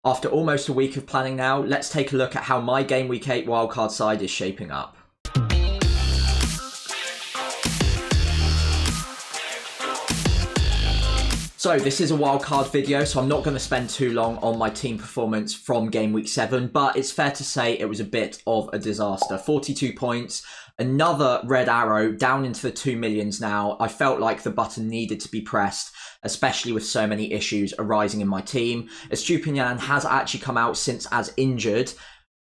After almost a week of planning now, let's take a look at how my Game Week 8 wildcard side is shaping up. So this is a wildcard video, so I'm not going to spend too long on my team performance from Game Week 7, but it's fair to say it was a bit of a disaster. 42 points, another red arrow down into the 2 millions now. I felt like the button needed to be pressed, especially with so many issues arising in my team. Estupiñán has actually come out since as injured.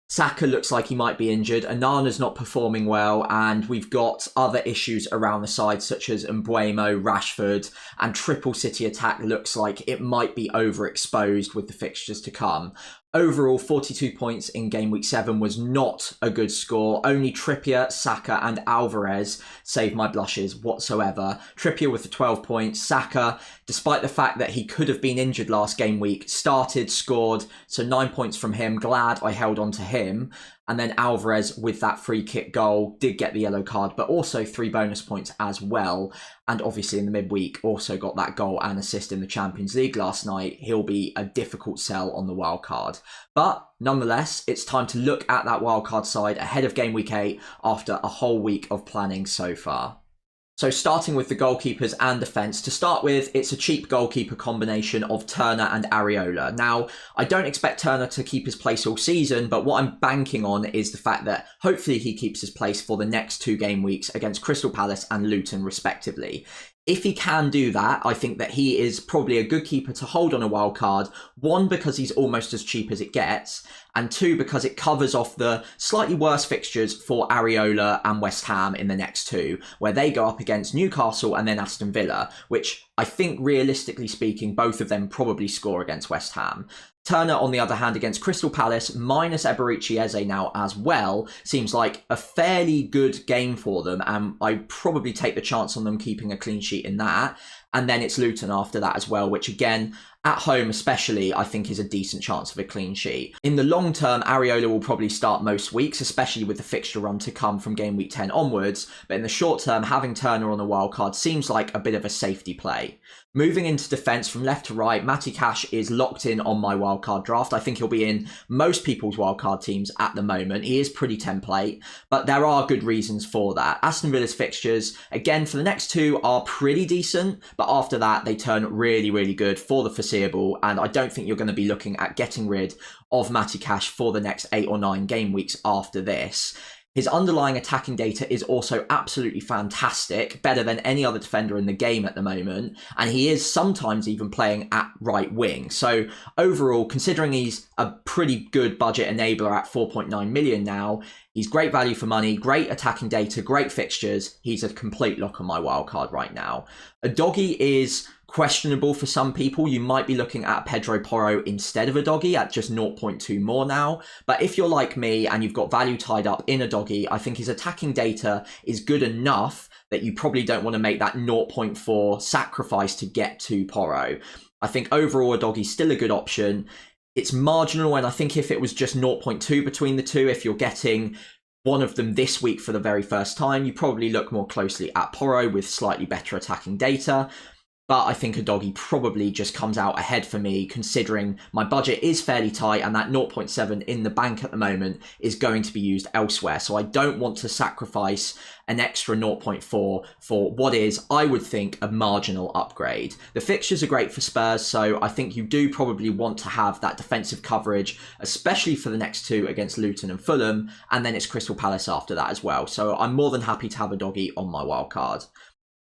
Saka looks like he might be injured. Onana's not performing well, and we've got other issues around the side such as Mbeumo, Rashford, and triple City attack looks like it might be overexposed with the fixtures to come. Overall, 42 points in Game Week 7 was not a good score. Only Trippier, Saka and Alvarez saved my blushes whatsoever. Trippier with the 12 points. Saka, despite the fact that he could have been injured last game week, started, scored. So 9 points from him. Glad I held on to him. And then Alvarez with that free kick goal did get the yellow card, but also 3 bonus points as well. And obviously in the midweek also got that goal and assist in the Champions League last night. He'll be a difficult sell on the wild card. But nonetheless, it's time to look at that wildcard side ahead of Game Week 8 after a whole week of planning so far. So starting with the goalkeepers and defence, to start with, it's a cheap goalkeeper combination of Turner and Areola. Now, I don't expect Turner to keep his place all season, but what I'm banking on is the fact that hopefully he keeps his place for the next 2 game weeks against Crystal Palace and Luton respectively. If he can do that, I think that he is probably a good keeper to hold on a wild card. 1, because he's almost as cheap as it gets, and 2, because it covers off the slightly worse fixtures for Areola and West Ham in the next 2, where they go up against Newcastle and then Aston Villa, which I think realistically speaking, both of them probably score against West Ham. Turner, on the other hand, against Crystal Palace, minus Eberechi Eze now as well, seems like a fairly good game for them, and I probably take the chance on them keeping a clean sheet in that. And then it's Luton after that as well, which again, at home especially, I think is a decent chance of a clean sheet. In the long term, Areola will probably start most weeks, especially with the fixture run to come from Game Week 10 onwards. But in the short term, having Turner on the wildcard seems like a bit of a safety play. Moving into defence from left to right, Matty Cash is locked in on my wildcard draft. I think he'll be in most people's wildcard teams at the moment. He is pretty template, but there are good reasons for that. Aston Villa's fixtures, again, for the next 2 are pretty decent, but after that, they turn really, really good for the foreseeable, and I don't think you're going to be looking at getting rid of Matty Cash for the next 8 or 9 game weeks after this. His underlying attacking data is also absolutely fantastic, better than any other defender in the game at the moment, and he is sometimes even playing at right wing. So overall, considering he's a pretty good budget enabler at 4.9 million now, he's great value for money, great attacking data, great fixtures. He's a complete lock on my wildcard right now. Udogie is questionable for some people. You might be looking at Pedro Porro instead of Udogie at just 0.2 more now. But if you're like me and you've got value tied up in Udogie, I think his attacking data is good enough that you probably don't want to make that 0.4 sacrifice to get to Porro. I think overall Udogie's still a good option. It's marginal, and I think if it was just 0.2 between the 2, if you're getting one of them this week for the very first time, you probably look more closely at Porro with slightly better attacking data. But I think Udogie probably just comes out ahead for me, considering my budget is fairly tight and that 0.7 in the bank at the moment is going to be used elsewhere. So I don't want to sacrifice an extra 0.4 for what is, I would think, a marginal upgrade. The fixtures are great for Spurs, so I think you do probably want to have that defensive coverage, especially for the next 2 against Luton and Fulham, and then it's Crystal Palace after that as well. So I'm more than happy to have Udogie on my wildcard.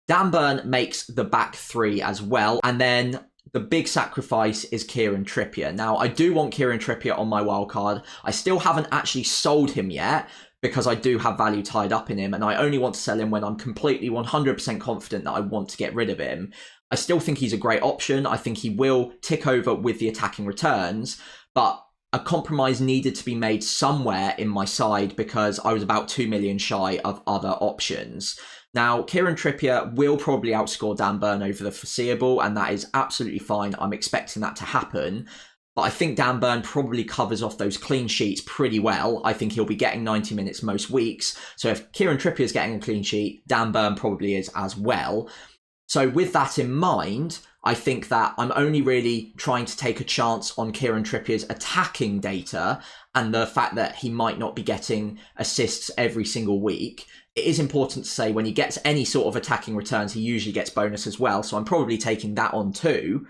Dan Burn makes the back 3 as well, and then the big sacrifice is Kieran Trippier. Now, I do want Kieran Trippier on my wildcard. I still haven't actually sold him yet because I do have value tied up in him, and I only want to sell him when I'm completely 100% confident that I want to get rid of him. I still think he's a great option. I think he will tick over with the attacking returns, but a compromise needed to be made somewhere in my side because I was about 2 million shy of other options. Now, Kieran Trippier will probably outscore Dan Burn over the foreseeable, and that is absolutely fine. I'm expecting that to happen. But I think Dan Burn probably covers off those clean sheets pretty well. I think he'll be getting 90 minutes most weeks. So if Kieran Trippier is getting a clean sheet, Dan Burn probably is as well. So with that in mind, I think that I'm only really trying to take a chance on Kieran Trippier's attacking data and the fact that he might not be getting assists every single week. It is important to say when he gets any sort of attacking returns, he usually gets bonus as well. So I'm probably taking that on too.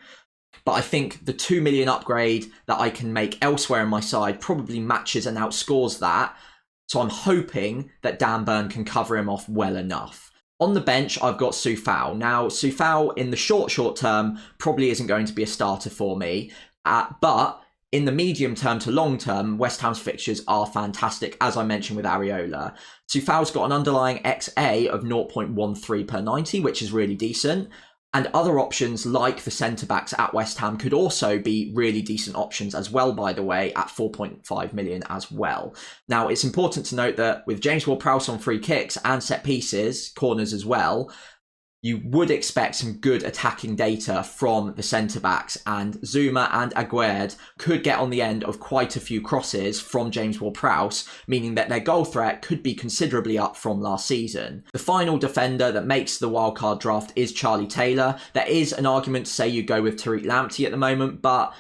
But I think the 2 million upgrade that I can make elsewhere in my side probably matches and outscores that. So I'm hoping that Dan Burn can cover him off well enough. On the bench, I've got Soufal. Now, Soufal in the short term probably isn't going to be a starter for me. But in the medium term to long term, West Ham's fixtures are fantastic, as I mentioned with Areola. Soufal's got an underlying XA of 0.13 per 90, which is really decent. And other options like the centre-backs at West Ham could also be really decent options as well, by the way, at 4.5 million as well. Now, it's important to note that with James Ward-Prowse on free kicks and set pieces, corners as well, you would expect some good attacking data from the centre-backs, and Zuma and Aguerd could get on the end of quite a few crosses from James Ward-Prowse, meaning that their goal threat could be considerably up from last season. The final defender that makes the wildcard draft is Charlie Taylor. There is an argument to say you go with Tariq Lamptey at the moment, but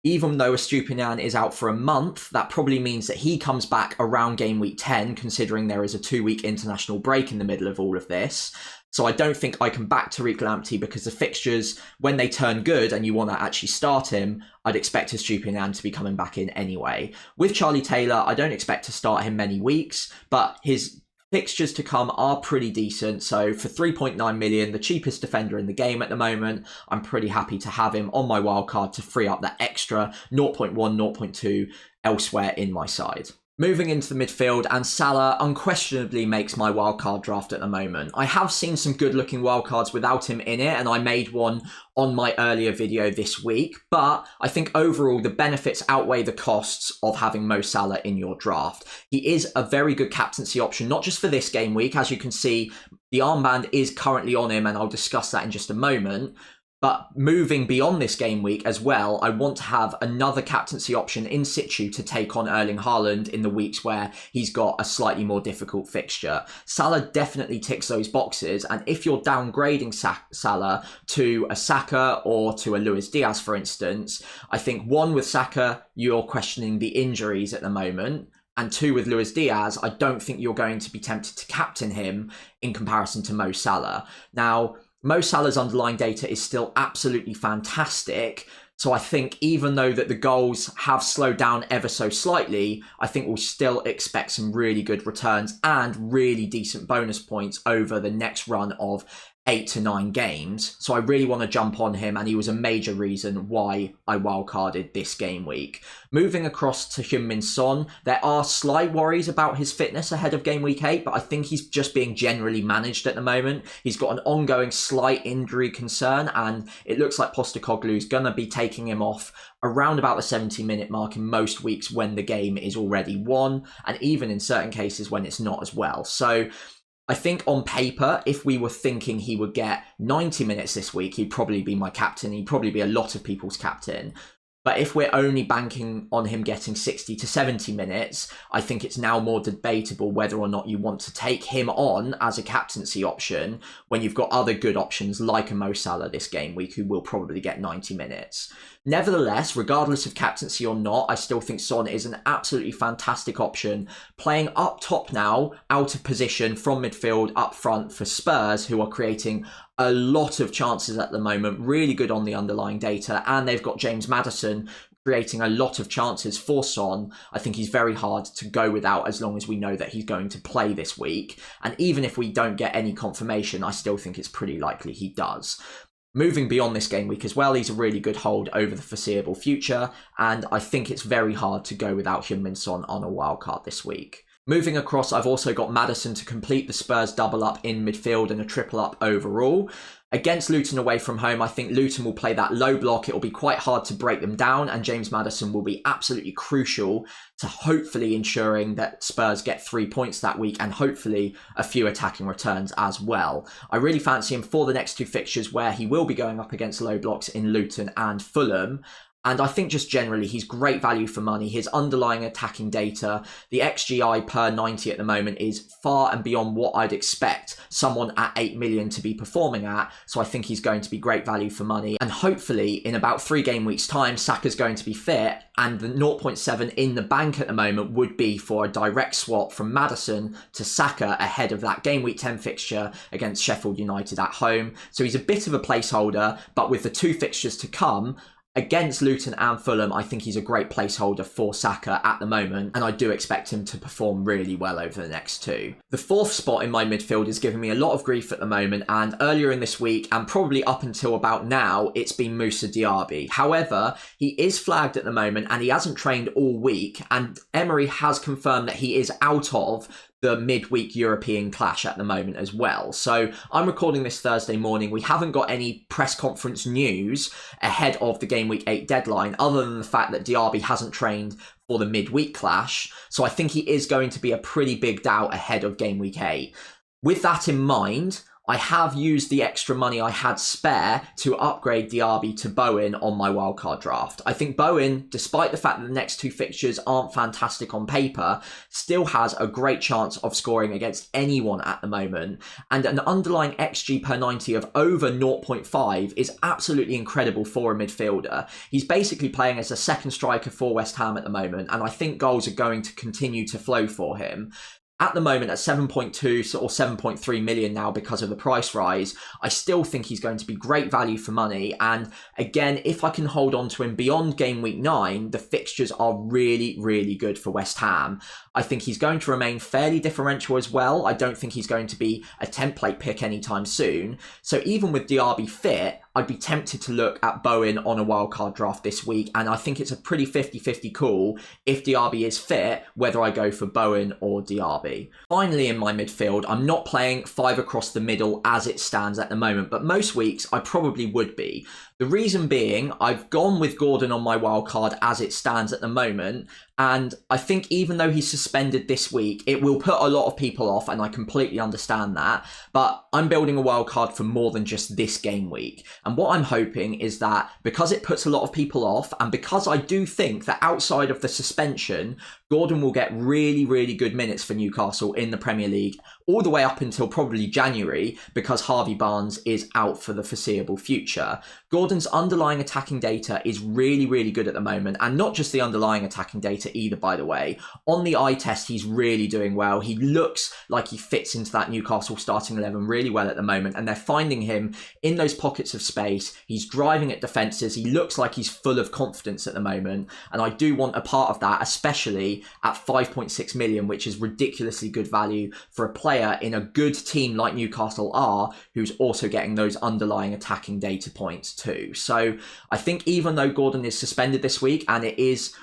even though Estupiñán is out for a month, that probably means that he comes back around game week 10, considering there is a 2-week international break in the middle of all of this. So I don't think I can back Tariq Lamptey because the fixtures, when they turn good and you want to actually start him, I'd expect Estupiñán to be coming back in anyway. With Charlie Taylor, I don't expect to start him many weeks, but his fixtures to come are pretty decent. So for 3.9 million, the cheapest defender in the game at the moment, I'm pretty happy to have him on my wildcard to free up that extra 0.1, 0.2 elsewhere in my side. Moving into the midfield, and Salah unquestionably makes my wildcard draft at the moment. I have seen some good looking wildcards without him in it, and I made one on my earlier video this week, but I think overall the benefits outweigh the costs of having Mo Salah in your draft. He is a very good captaincy option, not just for this game week. As you can see, the armband is currently on him, and I'll discuss that in just a moment. But moving beyond this game week as well, I want to have another captaincy option in situ to take on Erling Haaland in the weeks where he's got a slightly more difficult fixture. Salah definitely ticks those boxes, and if you're downgrading Salah to a Saka or to a Luis Diaz, for instance, I think one, with Saka, you're questioning the injuries at the moment. And two, with Luis Diaz, I don't think you're going to be tempted to captain him in comparison to Mo Salah. Now, Mo Salah's underlying data is still absolutely fantastic. So I think even though that the goals have slowed down ever so slightly, I think we'll still expect some really good returns and really decent bonus points over the next run of 8 to 9 games. So I really want to jump on him, and he was a major reason why I wildcarded this game week. Moving across to Heung-min Son, there are slight worries about his fitness ahead of game week 8, but I think he's just being generally managed at the moment. He's got an ongoing slight injury concern, and it looks like Postecoglou's going to be taking him off around about the 70-minute mark in most weeks when the game is already won, and even in certain cases when it's not as well. So I think on paper, if we were thinking he would get 90 minutes this week, he'd probably be my captain. He'd probably be a lot of people's captain. But if we're only banking on him getting 60 to 70 minutes, I think it's now more debatable whether or not you want to take him on as a captaincy option when you've got other good options like a Mo Salah this game week who will probably get 90 minutes. Nevertheless, regardless of captaincy or not, I still think Son is an absolutely fantastic option, playing up top now, out of position from midfield up front for Spurs, who are creating a lot of chances at the moment, really good on the underlying data, and they've got James Maddison creating a lot of chances for Son. I think he's very hard to go without as long as we know that he's going to play this week. And even if we don't get any confirmation, I still think it's pretty likely he does. Moving beyond this game week as well, he's a really good hold over the foreseeable future, and I think it's very hard to go without Heung-min Son on a wildcard this week. Moving across, I've also got Maddison to complete the Spurs double up in midfield and a triple up overall. Against Luton away from home, I think Luton will play that low block. It will be quite hard to break them down, and James Maddison will be absolutely crucial to hopefully ensuring that Spurs get 3 points that week and hopefully a few attacking returns as well. I really fancy him for the next two fixtures where he will be going up against low blocks in Luton and Fulham. And I think just generally, he's great value for money. His underlying attacking data, the XGI per 90 at the moment is far and beyond what I'd expect someone at 8 million to be performing at. So I think he's going to be great value for money. And hopefully in about 3 game weeks time, Saka's going to be fit, and the 0.7 in the bank at the moment would be for a direct swap from Maddison to Saka ahead of that game week 10 fixture against Sheffield United at home. So he's a bit of a placeholder, but with the 2 fixtures to come, against Luton and Fulham, I think he's a great placeholder for Saka at the moment, and I do expect him to perform really well over the next 2. The 4th spot in my midfield is giving me a lot of grief at the moment, and earlier in this week, and probably up until about now, it's been Moussa Diaby. However, he is flagged at the moment, and he hasn't trained all week, and Emery has confirmed that he is out of the midweek European clash at the moment as well. So I'm recording this Thursday morning. We haven't got any press conference news ahead of the Game Week 8 deadline, other than the fact that Diaby hasn't trained for the midweek clash. So I think he is going to be a pretty big doubt ahead of Game Week 8. With that in mind, I have used the extra money I had spare to upgrade Diaby to Bowen on my wildcard draft. I think Bowen, despite the fact that the next 2 fixtures aren't fantastic on paper, still has a great chance of scoring against anyone at the moment. And an underlying XG per 90 of over 0.5 is absolutely incredible for a midfielder. He's basically playing as a second striker for West Ham at the moment, and I think goals are going to continue to flow for him. At the moment, at 7.2 or 7.3 million now because of the price rise, I still think he's going to be great value for money. And again, if I can hold on to him beyond game week 9, the fixtures are really, really good for West Ham. I think he's going to remain fairly differential as well. I don't think he's going to be a template pick anytime soon. So even with Diaby fit, I'd be tempted to look at Bowen on a wildcard draft this week, and I think it's a pretty 50-50 call if Diaby is fit, whether I go for Bowen or Diaby. Finally, in my midfield, I'm not playing 5 across the middle as it stands at the moment, but most weeks I probably would be. The reason being, I've gone with Gordon on my wildcard as it stands at the moment, and I think even though he's suspended this week, it will put a lot of people off, and I completely understand that, but I'm building a wildcard for more than just this game week. And what I'm hoping is that because it puts a lot of people off, and because I do think that outside of the suspension, Gordon will get really, really good minutes for Newcastle in the Premier League, all the way up until probably January, because Harvey Barnes is out for the foreseeable future. Gordon's underlying attacking data is really, really good at the moment, and not just the underlying attacking data either, by the way. On the eye test, he's really doing well. He looks like he fits into that Newcastle starting 11 really well at the moment, and they're finding him in those pockets of space. He's driving at defences. He looks like he's full of confidence at the moment, and I do want a part of that, especially at 5.6 million, which is ridiculously good value for a player in a good team like Newcastle are, who's also getting those underlying attacking data points too. So I think even though Gordon is suspended this week, and it is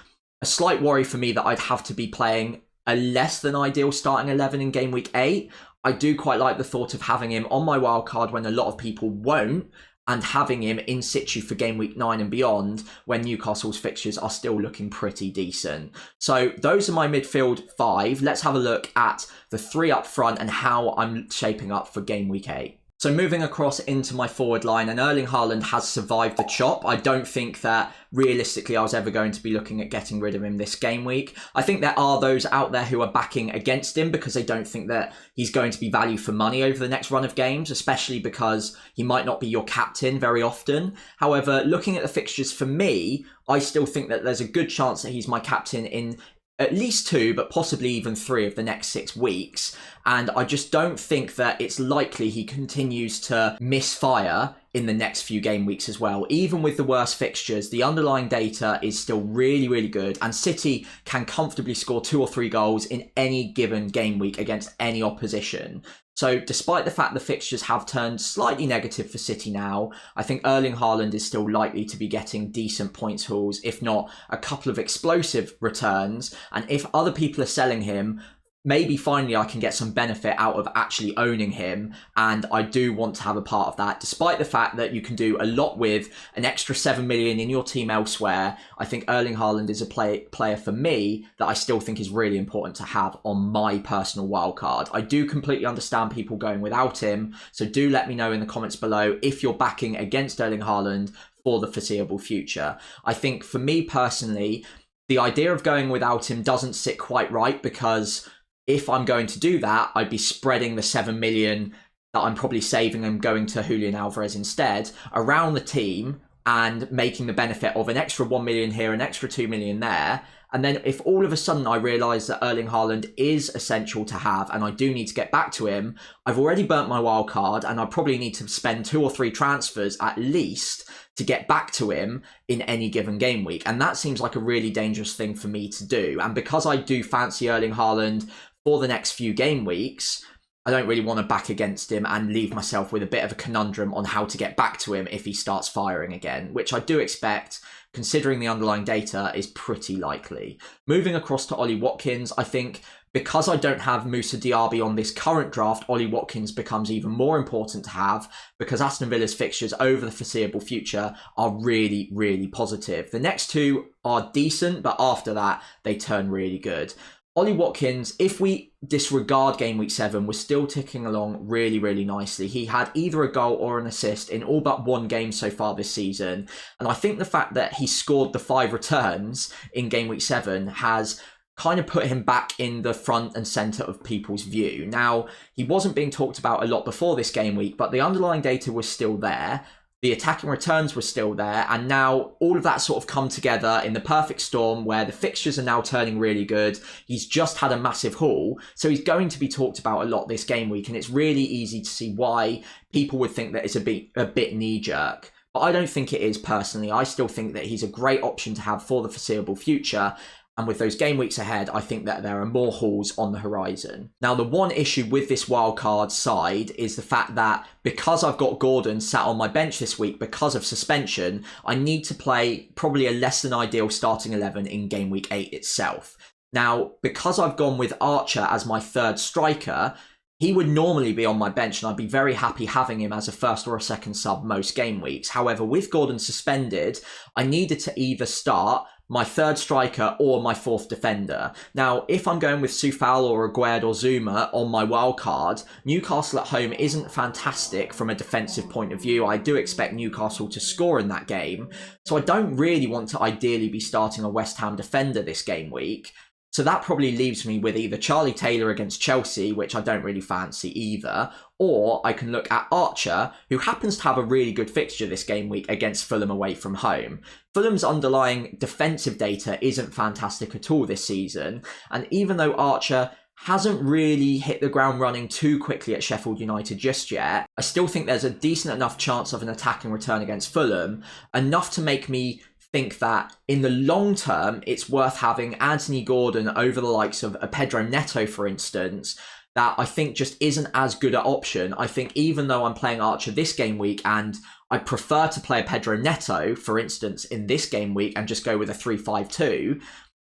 a slight worry for me that I'd have to be playing a less than ideal starting 11 in game week 8, I do quite like the thought of having him on my wildcard when a lot of people won't, and having him in situ for game week 9 and beyond when Newcastle's fixtures are still looking pretty decent. So those are my midfield 5. Let's have a look at the 3 up front and how I'm shaping up for game week 8. So moving across into my forward line, and Erling Haaland has survived the chop. I don't think that realistically I was ever going to be looking at getting rid of him this game week. I think there are those out there who are backing against him because they don't think that he's going to be value for money over the next run of games, especially because he might not be your captain very often. However, looking at the fixtures for me, I still think that there's a good chance that he's my captain in at least 2, but possibly even 3 of the next 6 weeks. And I just don't think that it's likely he continues to misfire in the next few game weeks as well. Even with the worst fixtures, the underlying data is still really, really good. And City can comfortably score 2 or 3 goals in any given game week against any opposition. So despite the fact the fixtures have turned slightly negative for City now, I think Erling Haaland is still likely to be getting decent points hauls, if not a couple of explosive returns. And if other people are selling him maybe finally I can get some benefit out of actually owning him, and I do want to have a part of that, despite the fact that you can do a lot with an extra 7 million in your team elsewhere. I think Erling Haaland is a player for me that I still think is really important to have on my personal wildcard. I do completely understand people going without him, so do let me know in the comments below if you're backing against Erling Haaland for the foreseeable future. I think for me personally, the idea of going without him doesn't sit quite right, because if I'm going to do that, I'd be spreading the 7 million that I'm probably saving and going to Julian Alvarez instead around the team and making the benefit of an extra 1 million here, an extra 2 million there. And then if all of a sudden I realise that Erling Haaland is essential to have and I do need to get back to him, I've already burnt my wild card and I probably need to spend 2 or 3 transfers at least to get back to him in any given game week. And that seems like a really dangerous thing for me to do. And because I do fancy Erling Haaland for the next few game weeks, I don't really want to back against him and leave myself with a bit of a conundrum on how to get back to him if he starts firing again, which I do expect, considering the underlying data, is pretty likely. Moving across to Ollie Watkins, I think because I don't have Moussa Diaby on this current draft, Ollie Watkins becomes even more important to have, because Aston Villa's fixtures over the foreseeable future are really, really positive. The next 2 are decent, but after that, they turn really good. Ollie Watkins, if we disregard game week 7, was still ticking along really, really nicely. He had either a goal or an assist in all but 1 game so far this season. And I think the fact that he scored the 5 returns in game week 7 has kind of put him back in the front and centre of people's view. Now, he wasn't being talked about a lot before this game week, but the underlying data was still there. The attacking returns were still there, and now all of that sort of come together in the perfect storm where the fixtures are now turning really good. He's just had a massive haul, so he's going to be talked about a lot this game week, and it's really easy to see why people would think that it's a bit knee-jerk. But I don't think it is personally. I still think that he's a great option to have for the foreseeable future. And with those game weeks ahead, I think that there are more hauls on the horizon. Now, the one issue with this wildcard side is the fact that because I've got Gordon sat on my bench this week because of suspension, I need to play probably a less than ideal starting 11 in game week 8 itself. Now, because I've gone with Archer as my 3rd striker, he would normally be on my bench and I'd be very happy having him as a 1st or a 2nd sub most game weeks. However, with Gordon suspended, I needed to either start my 3rd striker or my 4th defender. Now, if I'm going with Soufal or Aguerd or Zuma on my wildcard, Newcastle at home isn't fantastic from a defensive point of view. I do expect Newcastle to score in that game, so I don't really want to ideally be starting a West Ham defender this game week. So that probably leaves me with either Charlie Taylor against Chelsea, which I don't really fancy either, or I can look at Archer, who happens to have a really good fixture this game week against Fulham away from home. Fulham's underlying defensive data isn't fantastic at all this season, and even though Archer hasn't really hit the ground running too quickly at Sheffield United just yet, I still think there's a decent enough chance of an attacking return against Fulham, enough to make me think that in the long term, it's worth having Anthony Gordon over the likes of a Pedro Neto, for instance, that I think just isn't as good an option. I think even though I'm playing Archer this game week and I prefer to play a Pedro Neto, for instance, in this game week and just go with a 3-5-2,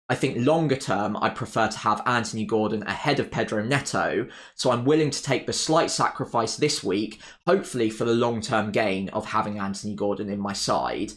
I think longer term, I prefer to have Anthony Gordon ahead of Pedro Neto. So I'm willing to take the slight sacrifice this week, hopefully for the long-term gain of having Anthony Gordon in my side.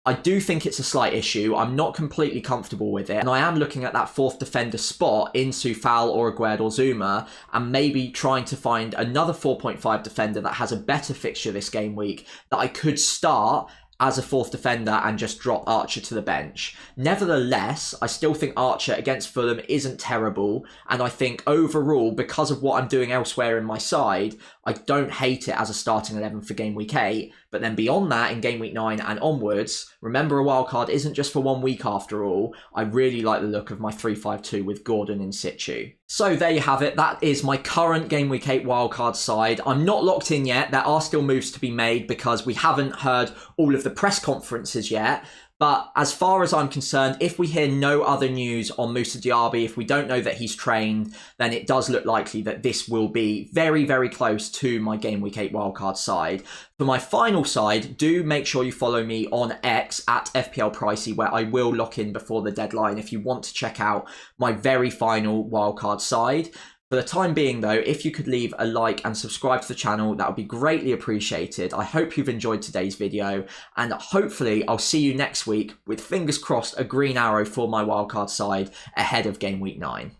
I do think it's a slight issue. I'm not completely comfortable with it. And I am looking at that 4th defender spot in Soufal or Aguerd or Zuma and maybe trying to find another 4.5 defender that has a better fixture this game week that I could start as a 4th defender and just drop Archer to the bench. Nevertheless, I still think Archer against Fulham isn't terrible, and I think overall, because of what I'm doing elsewhere in my side, I don't hate it as a starting 11 for game week 8, but then beyond that, in game week 9 and onwards, remember a wildcard isn't just for 1 week after all. I really like the look of my 3-5-2 with Gordon in situ. So there you have it. That is my current game week 8 wildcard side. I'm not locked in yet. There are still moves to be made because we haven't heard all of the press conferences yet. But as far as I'm concerned, if we hear no other news on Moussa Diaby, if we don't know that he's trained, then it does look likely that this will be very, very close to my Game Week 8 wildcard side. For my final side, do make sure you follow me on X at FPL Pricey, where I will lock in before the deadline if you want to check out my very final wildcard side. For the time being though, if you could leave a like and subscribe to the channel, that would be greatly appreciated. I hope you've enjoyed today's video, and hopefully I'll see you next week with, fingers crossed, a green arrow for my wildcard side ahead of Game Week 9.